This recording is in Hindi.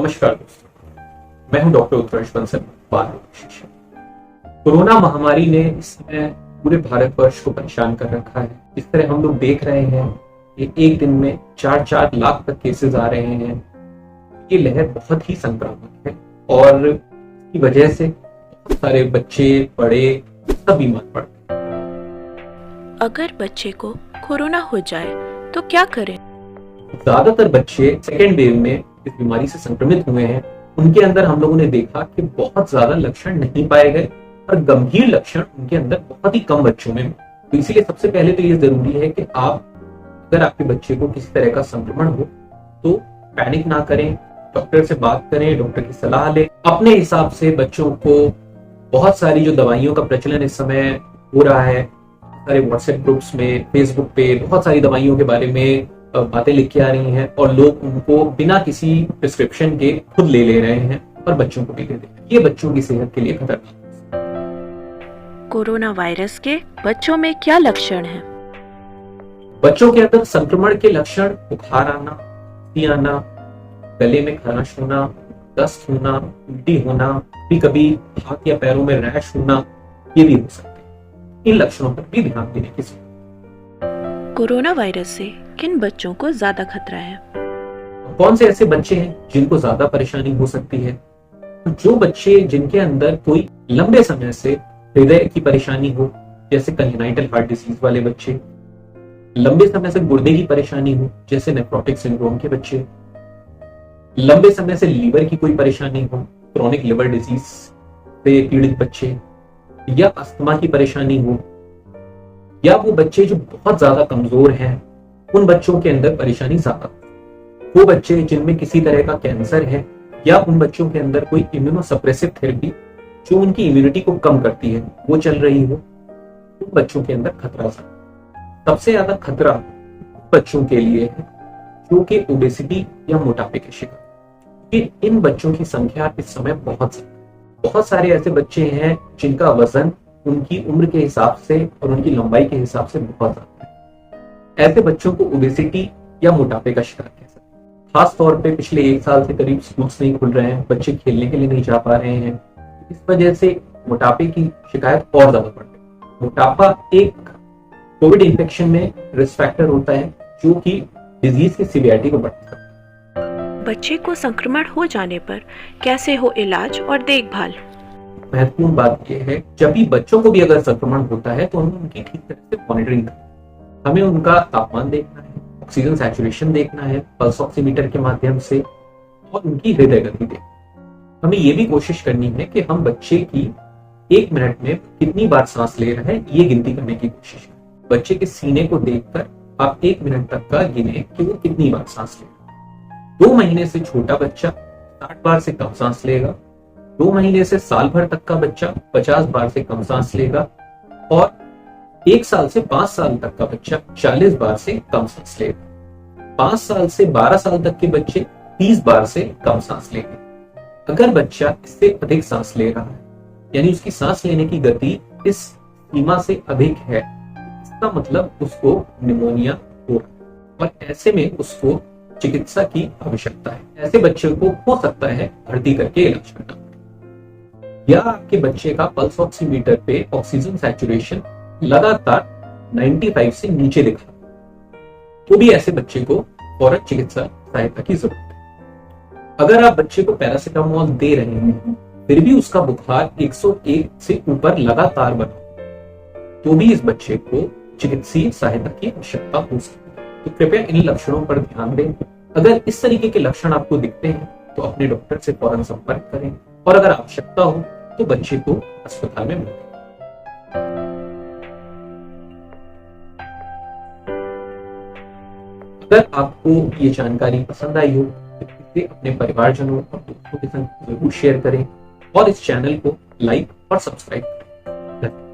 नमस्कार दोस्तों, मैं हूं डॉक्टर उत्कर्ष बंसल, बाल रोग विशेषज्ञ। कोरोना महामारी ने इस समय पूरे भारतवर्ष को परेशान कर रखा है। इस तरह हम लोग देख रहे हैं कि एक दिन में 4-4 लाख तक केसेस आ रहे हैं। ये लहर बहुत ही संक्रामक है और इसकी वजह से बहुत सारे बच्चे, बड़े सब बीमार पड़ते हैं। अगर बच्चे को कोरोना हो जाए तो क्या करें? ज्यादातर बच्चे सेकेंड वेव में इस बीमारी से संक्रमित हुए हैं। उनके अंदर हम लोगों ने देखा कि बहुत ज्यादा लक्षण नहीं पाए गए और गंभीर लक्षण उनके अंदर बहुत ही कम बच्चों में। तो इसीलिए सबसे पहले तो ये जरूरी है कि अगर आपके बच्चे को किसी तरह का संक्रमण हो तो पैनिक ना करें, डॉक्टर से बात करें, डॉक्टर की सलाह लें। अपने हिसाब से बच्चों को बहुत सारी जो दवाइयों का प्रचलन इस समय हो रहा है, सारे व्हाट्सएप ग्रुप्स में, फेसबुक पे बहुत सारी दवाइयों के बारे में बातें लिख के आ रही हैं और लोग उनको बिना किसी प्रिस्क्रिप्शन के खुद ले रहे हैं और बच्चों को भी दे रहे हैं। ये बच्चों की सेहत के लिए खतरनाक है। कोरोना वायरस के बच्चों में क्या लक्षण हैं? बच्चों के अंदर संक्रमण के लक्षण बुखार आना, खांसी आना, गले में खराश होना, दस्त होना, उल्टी होना, कभी हाथ या पैरों में रैश होना, ये भी हो सकते हैं। इन लक्षणों पर भी ध्यान देने की जरूरत है। कोरोना वायरस से किन बच्चों को ज्यादा खतरा है? कौन से ऐसे बच्चे हैं जिनको ज्यादा परेशानी हो सकती है? जो बच्चे जिनके अंदर कोई लंबे समय से हृदय की परेशानी हो, जैसे कंजेनाइटल हार्ट डिजीज वाले बच्चे, लंबे समय से गुर्दे की परेशानी हो, जैसे नेफ्रोटिक सिंड्रोम के बच्चे, लंबे समय से लीवर की कोई परेशानी हो, क्रोनिक लिवर डिजीज से पीड़ित बच्चे, या अस्थमा की परेशानी हो, या वो बच्चे जो बहुत ज्यादा कमजोर हैं, उन बच्चों के अंदर परेशानी ज्यादा, वो बच्चे जिनमें किसी तरह का कैंसर है, या उन बच्चों के अंदर कोई इम्यूनोसप्रेसिव थेरेपी जो उनकी इम्यूनिटी को कम करती है वो चल रही हो, उन बच्चों के अंदर खतरा सबसे ज्यादा खतरा बच्चों के लिए है जो कि ओबेसिटी या मोटापे के शिकार। इन बच्चों की संख्या इस समय बहुत सारे ऐसे बच्चे हैं जिनका वजन उनकी उम्र के हिसाब से और उनकी लंबाई के हिसाब से बहुत ज्यादा है। ऐसे बच्चों को ओबेसिटी या मोटापे का शिकार कह सकते हैं। खास तौर पे पिछले 1 साल से करीब स्कूल्स नहीं खुल रहे हैं, बच्चे खेलने के लिए नहीं जा पा रहे हैं। इस वजह से मोटापे की शिकायत और ज्यादा बढ़ रही है। मोटापा एक कोविड इन्फेक्शन में रिस्क फैक्टर होता है जो कि डिजीज की सीवियरिटी को बढ़ाता है। बच्चे को संक्रमण हो जाने पर कैसे हो इलाज और देखभाल? महत्वपूर्ण बात यह है, जब भी बच्चों को भी अगर संक्रमण होता है तो हमें उनकी ठीक तरह से मॉनिटरिंग करनी है। हमें उनका तापमान देखना है, ऑक्सीजन सैचुरेशन देखना है पल्स ऑक्सीमीटर के माध्यम से, और उनकी हृदय गति देखना। हमें यह भी कोशिश करनी है कि हम बच्चे की 1 मिनट में कितनी बार सांस ले रहे हैं ये गिनती करने की कोशिश करें। बच्चे के सीने को देखकर आप 1 मिनट तक का गिने कि वो कितनी बार सांस ले रहा है। 2 महीने से छोटा बच्चा 60 बार से कम सांस लेगा, 2 महीने से साल भर तक का बच्चा 50 बार से कम सांस लेगा, और 1 साल से 5 साल तक का बच्चा 40 बार से कम सांस लेगा। 5 साल से 12 साल तक के बच्चे 30 बार से कम सांस लेंगे। अगर बच्चा इससे अधिक सांस ले रहा है, यानी उसकी सांस लेने की गति इस सीमा से अधिक है, इसका मतलब उसको निमोनिया हो रहा है और ऐसे में उसको चिकित्सा की आवश्यकता है। ऐसे बच्चे को हो सकता है भर्ती करके इलाज करना, या आपके बच्चे का पल्स ऑक्सीमीटर पे ऑक्सीजन सैचुरेशन लगातार 95 से नीचे दिखा, तो भी ऐसे बच्चे को फौरन चिकित्सा सहायता की जरूरत है। अगर आप बच्चे को पैरासिटामोल दे रहे हैं फिर भी उसका बुखार 101 से ऊपर लगातार बना, तो भी इस बच्चे को चिकित्सीय सहायता की आवश्यकता हो सकती है। तो कृपया इन लक्षणों पर ध्यान दें। अगर इस तरीके के लक्षण आपको दिखते हैं तो अपने डॉक्टर से फौरन संपर्क करें, और अगर आवश्यकता हो तो बच्चे को अस्पताल में भर्ती। अगर आपको ये जानकारी पसंद आई हो तो इसे अपने परिवारजनों और दोस्तों के संग जरूर शेयर करें और इस चैनल को लाइक और सब्सक्राइब करें।